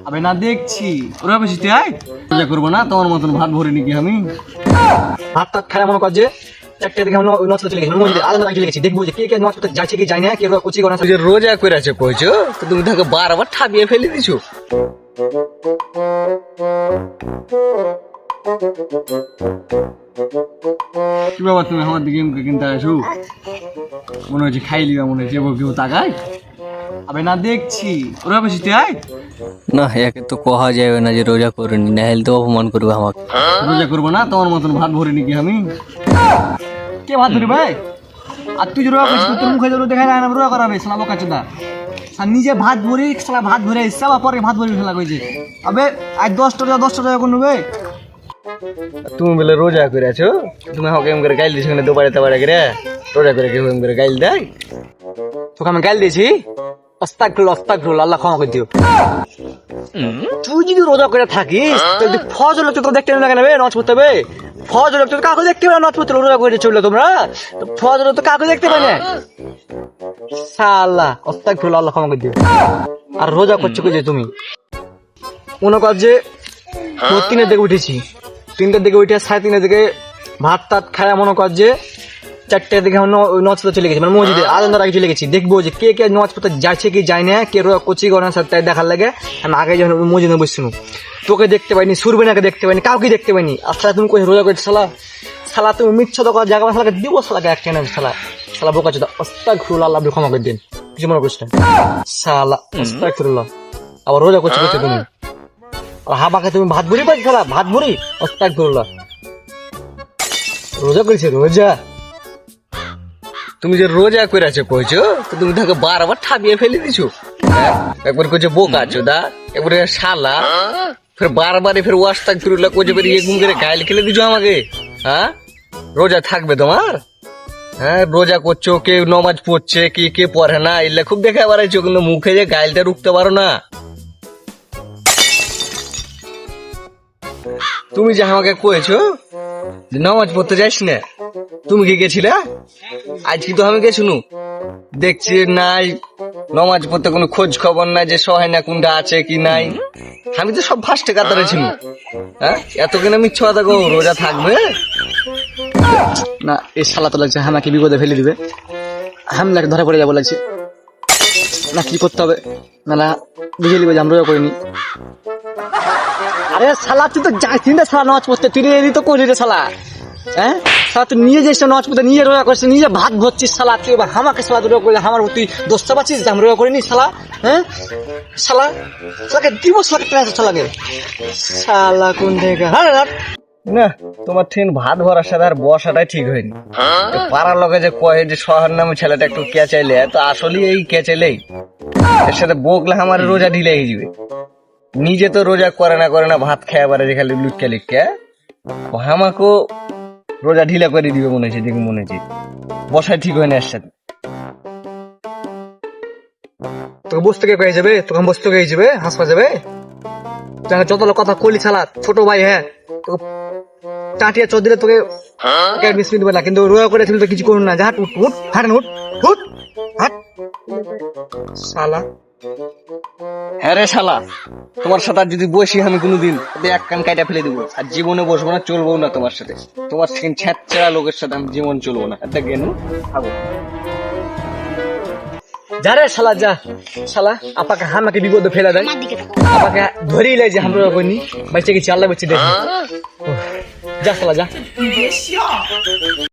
আবে না দেখছি ওরা বেশি তাই পূজা করবো না তোমার মতন ভাত ভরি নাকি আমি ভাত টাত খায় মনে কর যে একটা দিকে আমরা নষ্ট চলে গেছি মসজিদে আলাদা চলে গেছি দেখবো যে কে কে নষ্ট যাচ্ছে কি যায় না কে কোচি করা তুই যে রোজা করে আছে কইছো তো তুমি তাকে বারবার ঠাবিয়ে ফেলে দিছো। কি বাবা তুমি আমার দিকে মুখে কিনতে আসো মনে হচ্ছে খাই লিবা মনে হচ্ছে কেউ তাকায় আবে না দেখছি ওরা বেশি তাই না একে তো কহা যাবে না যে রোজা করিনি না হলে তো অপমান করবে আমাকে। রোজা করবো না তোমার মতন ভাত ভরি নাকি আমি কে ভাত ধরি ভাই আর তুই রোজা করছিস তোর মুখে দেখা যায় না রোজা করাবে সালা বোকা চোদা নিজে ভাত ভরি সালা ভাত ভরে এসছে আবার পরে ভাত ভরি ফেলা কইছে আবে আজ 10টা টাকা কোন নেবে তুমি বলে রোজা করে আছো তুমি আমাকে এম করে গাইল দিছো না দুবারে তাবারে করে রোজা করে কেউ এম করে গাইল দেয় তোকে আমি গাল দিয়েছি আস্তাগফিরুল্লাহ আল্লাহ ক্ষমা করে দিও। তুই যদি রোজা করে থাকিস তাহলে ফজর লোক তো দেখতে লাগে না নামাজ পড়তে হবে ফজর লোক তো কাউকে দেখতে পাবে না নামাজ পড়তে রোজা করে চললে তোমরা ফজর তো কাউকে দেখতে পাবে না সাল্লাহ আস্তাগফিরুল্লাহ আল্লাহ ক্ষমা করে দিও। আর রোজা করছো যে তুমি মনে কর যে 3টার দিকে উঠেছি 3টার দিকে উঠে 3:30 দিকে ভাত টাত খায় মনে কর যে 4টার দিকে নামাজ পড়তে চলে গেছি মানে মসজিদে আলাদা চলে গেছি দেখবো যে কে কে নামাজ পড়তে যাচ্ছে কি যায় না কে রোজা কোচি করে না তাই দেখার লাগে আমি আগে যখন মসজিদে বসছিলাম তোকে দেখতে পাইনি সুরবিনাকে দেখতে পাইনি কাউকে দেখতে পাইনি আর সালা তুমি কই রোজা করছো সালা তুমি মিথ্যা তো জায়গা সালাকে দিব সালাকে একটা না সালা বোকা চোদা আস্তাগফিরুল্লাহ আল্লাহ ক্ষমা করে দিন কিছু মনে করছ না সালা আস্তাগফিরুল্লাহ আবার রোজা করছো তুমি আর হাবাকে তুমি ভাত ভরি পাইছো সালা ভাত ভরি আস্তাগফিরুল্লাহ রোজা করেছে রোজা তুমি যে রোজা করে আছো কইছো তো তুমি তাকে বারবার ঠাবিয়ে ফেলে দিছো একবার কইছো বোকা চোদা একবার শালা ফির বারবার ফির আস্তাগফিরুল্লাহ কইছো ফির ঘুম করে গাইল খেলে দিছো আমাকে। হ্যাঁ রোজা থাকবে তোমার হ্যাঁ রোজা করছো কে নামাজ পড়ছে কি কে পড়ে না এগুলা খুব দেখা বাড়াইছো কিন্তু মুখে যে গাইলটা রুখতে পারো না। তুমি যে আমাকে কয়েছো যে নামাজ পড়তে যাইস না তুমি কি গেছিলা আজ কি তো আমি গেছিনু দেখছি নাই নামাজ পড়তে কোনো খোঁজ খবর নাই যে সহায় না কোনটা আছে কি নাই আমি তো সব ফার্স্টে কাতারে ছিল। হ্যাঁ এত কেন মিথ্যা কথা গো রোজা থাকবে না এই শালা তো লাগছে আমাকে বিপদে ফেলে দিবে হামলাকে ধরা পড়ে যাবো লাগছে না কি করতে হবে না বুঝে নিবে যে আমরা রোজা করিনি। আরে শালা তুই তো যাইছিস না শালা নামাজ পড়তে তুই এই তো করলি রে শালা হ্যাঁ শালা তুই নিয়ে যাইস নামাজ পড়তে নিজে রোজা করছিস নিজে ভাত ভরছিস শালা তুই এবার আমাকে শালা রোজা করে আমার তুই দোষটা পাচ্ছিস যে আমরা রোজা করিনি শালা হ্যাঁ শালাকে দিব শালাকে শালা কোন থেকে না তোমার ঠিক ভাত ভরার সাথে আর বসাটাই ঠিক হয়নি পাড়ার লোকে যে কয়ে যে শহর নামে ছেলেটা একটু কেচাইলে তো আসলে এই কেচাইলেই এর সাথে বকলে আমার রোজা ঢিলে হয়ে যাবে। নিজে তো রোজা করে না ভাত খেয়ে পারে যে খালি লুটকে লিখকে আমাকেও রোজা ঢিলা করে দিবে মনে হচ্ছে দেখি মনে হচ্ছে বসায় ঠিক হয় না এর সাথে তোকে বসতে কে কয়ে যাবে তোকে বসতে কে যাবে হাসপা যাবে যত লোক কথা কলি ছালা ছোট ভাই হ্যাঁ তোকে টাটিয়া চোদ দিলে তোকে মিস দিবে না কিন্তু রোজা করে তো কিছু করুন না হাট উঠ উঠ হাট উঠ উঠ হাট শালা হ্যাঁ রে শালা তোমার সাথে যদি বসি আমি কোনোদিন এক কান কাটা ফেলে দেবো আর জীবনে বসবো না চলবো না তোমার সাথে তোমার ছ্যাঁচড়া লোকের সাথে আমি জীবন চলবো না একটা জ্ঞান খাবো যা রে শালা যা শালা আপাকে আমাকে বিপদে ফেলে দেয় আপাকে ধরেই লাই যে আমরা করিনি বাইচে গেছি আল্লাহ বেঁচে দেখি যা শালা যা